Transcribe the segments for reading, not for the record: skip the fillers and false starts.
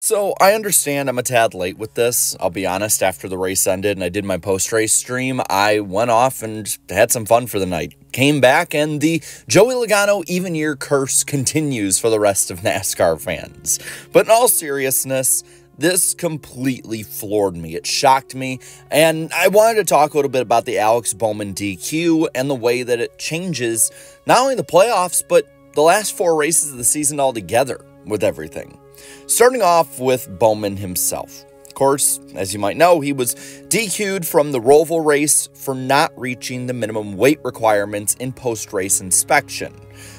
So I understand I'm a tad late with this. I'll be honest, after the race ended and I did my post-race stream, I went off and had some fun for the night. Came back and the Joey Logano even year curse continues for the rest of NASCAR fans. But in all seriousness, this completely floored me. It shocked me, and I wanted to talk a little bit about the Alex Bowman DQ and the way that it changes not only the playoffs, but the last 4 races of the season altogether with everything. Starting off with Bowman himself. Of course, as you might know, he was DQ'd from the Roval race for not reaching the minimum weight requirements in post-race inspection.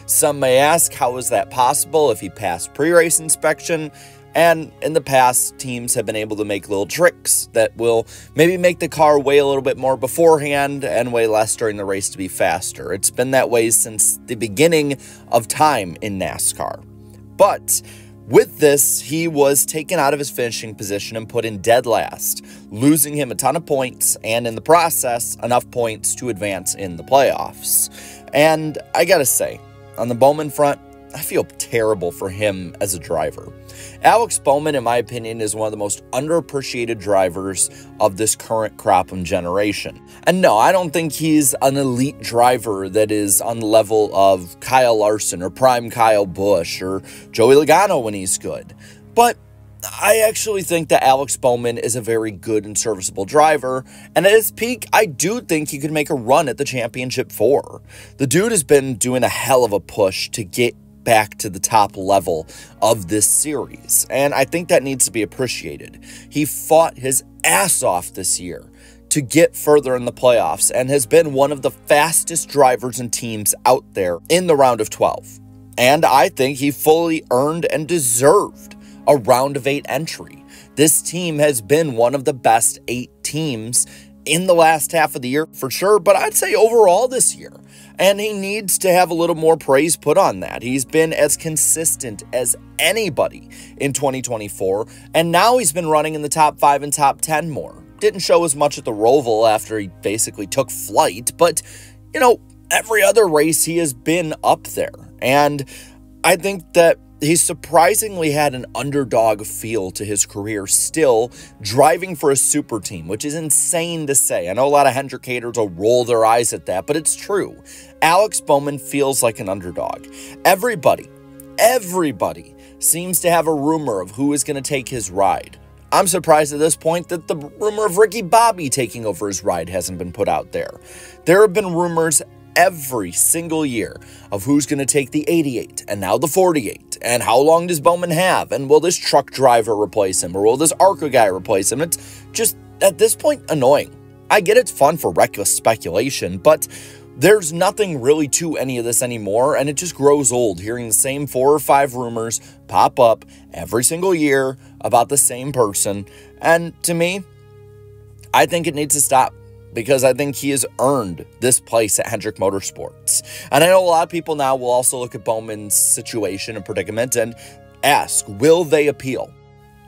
Some may ask, how is that possible if he passed pre-race inspection? And in the past, teams have been able to make little tricks that will maybe make the car weigh a little bit more beforehand and weigh less during the race to be faster. It's been that way since the beginning of time in NASCAR. But with this, he was taken out of his finishing position and put in dead last, losing him a ton of points and in the process, enough points to advance in the playoffs. And I gotta say, on the Bowman front, I feel terrible for him as a driver. Alex Bowman, in my opinion, is one of the most underappreciated drivers of this current crop and generation. And no, I don't think he's an elite driver that is on the level of Kyle Larson or prime Kyle Busch or Joey Logano when he's good. But I actually think that Alex Bowman is a very good and serviceable driver, and at his peak, I do think he could make a run at the Championship 4. The dude has been doing a hell of a push to get back to the top level of this series, and I think that needs to be appreciated. He fought his ass off this year to get further in the playoffs and has been one of the fastest drivers and teams out there in the round of 12. And I think he fully earned and deserved a round of 8 entry. This team has been one of the best 8 teams in the last half of the year for sure, but I'd say overall this year. And he needs to have a little more praise put on that. He's been as consistent as anybody in 2024, and now he's been running in the top 5 and top 10 more. Didn't show as much at the Roval after he basically took flight, but, you know, every other race he has been up there. And I think that he's surprisingly had an underdog feel to his career still, driving for a super team, which is insane to say. I know a lot of Hendrick haters will roll their eyes at that, but it's true. Alex Bowman feels like an underdog. Everybody seems to have a rumor of who is going to take his ride. I'm surprised at this point that the rumor of Ricky Bobby taking over his ride hasn't been put out there. There have been rumors every single year of who's going to take the 88 and now the 48 and how long does Bowman have and will this truck driver replace him or will this ARCA guy replace him. It's just at this point annoying. I get it's fun for reckless speculation, but there's nothing really to any of this anymore, and it just grows old hearing the same 4 or 5 rumors pop up every single year about the same person. And to me, I think it needs to stop, because I think he has earned this place at Hendrick Motorsports. And I know a lot of people now will also look at Bowman's situation and predicament and ask, will they appeal?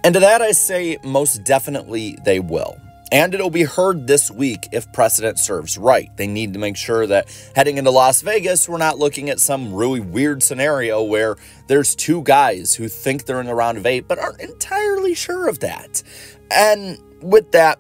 And to that I say most definitely they will. And it'll be heard this week if precedent serves right. They need to make sure that heading into Las Vegas, we're not looking at some really weird scenario where there's 2 guys who think they're in the round of 8 but aren't entirely sure of that. And with that,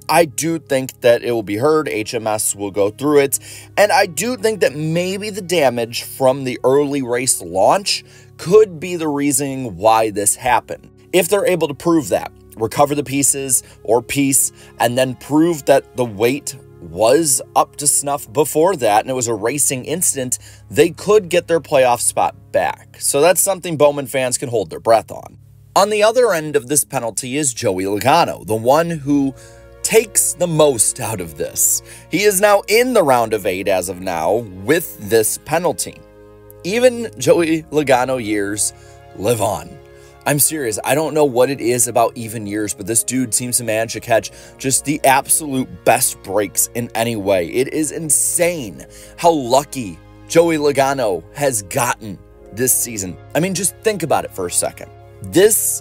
I do think that it will be heard. HMS will go through it. And I do think that maybe the damage from the early race launch could be the reason why this happened. If they're able to prove that, recover the pieces or piece, and then prove that the weight was up to snuff before that and it was a racing incident, they could get their playoff spot back. So that's something Bowman fans can hold their breath on. On the other end of this penalty is Joey Logano, the one who takes the most out of this. He is now in the round of 8 as of now with this penalty. Even Joey Logano years live on. I'm serious, I don't know what it is about even years, but this dude seems to manage to catch just the absolute best breaks in any way. It is insane how lucky Joey Logano has gotten this season. I mean, just think about it for a second. This,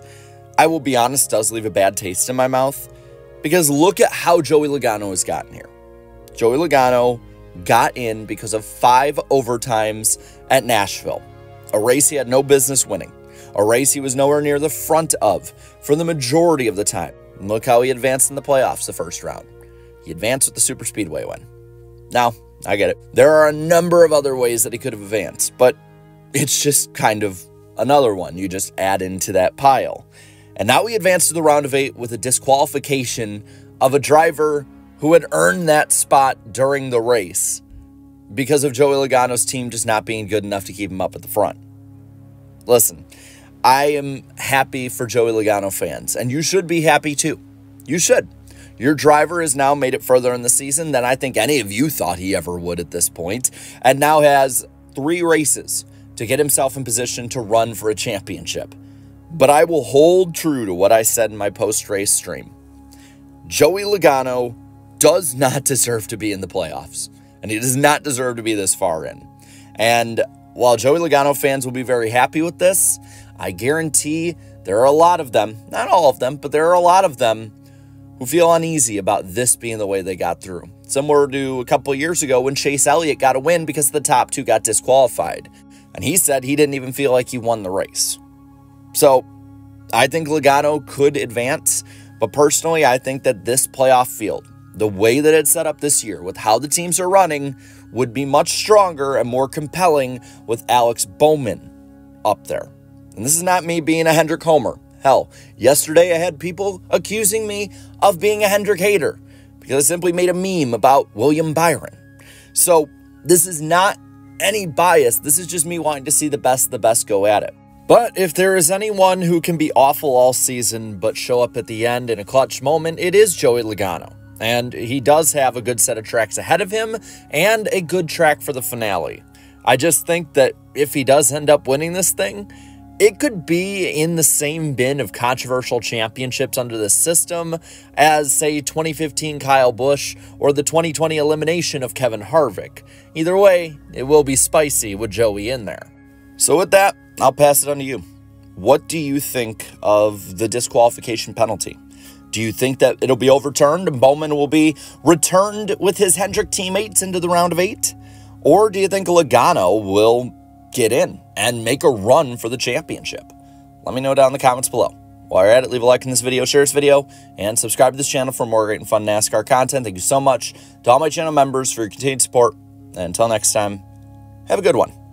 I will be honest, does leave a bad taste in my mouth, because look at how Joey Logano has gotten here. Joey Logano got in because of 5 overtimes at Nashville, a race he had no business winning. a race he was nowhere near the front of for the majority of the time. And look how he advanced in the playoffs the first round. He advanced with the Superspeedway win. Now, I get it. There are a number of other ways that he could have advanced, but it's just kind of another one you just add into that pile. And now we advance to the round of 8 with a disqualification of a driver who had earned that spot during the race because of Joey Logano's team just not being good enough to keep him up at the front. Listen, I am happy for Joey Logano fans, and you should be happy too. You should. Your driver has now made it further in the season than I think any of you thought he ever would at this point, and now has 3 races to get himself in position to run for a championship. But I will hold true to what I said in my post-race stream. Joey Logano does not deserve to be in the playoffs, and he does not deserve to be this far in. And while Joey Logano fans will be very happy with this, I guarantee there are a lot of them, not all of them, but there are a lot of them who feel uneasy about this being the way they got through. Similar to a couple of years ago when Chase Elliott got a win because the top 2 got disqualified. And he said he didn't even feel like he won the race. So I think Logano could advance, but personally I think that this playoff field, the way that it's set up this year with how the teams are running, would be much stronger and more compelling with Alex Bowman up there. And this is not me being a Hendrick homer. Hell, yesterday I had people accusing me of being a Hendrick hater because I simply made a meme about William Byron. So this is not any bias. This is just me wanting to see the best go at it. But if there is anyone who can be awful all season but show up at the end in a clutch moment, it is Joey Logano. And he does have a good set of tracks ahead of him and a good track for the finale. I just think that if he does end up winning this thing, it could be in the same bin of controversial championships under this system as, say, 2015 Kyle Busch or the 2020 elimination of Kevin Harvick. Either way, it will be spicy with Joey in there. So with that, I'll pass it on to you. What do you think of the disqualification penalty? Do you think that it'll be overturned and Bowman will be returned with his Hendrick teammates into the round of 8? Or do you think Logano will get in and make a run for the championship? Let me know down in the comments below. While you're at it, leave a like in this video, share this video, and subscribe to this channel for more great and fun NASCAR content. Thank you so much to all my channel members for your continued support. And until next time, have a good one.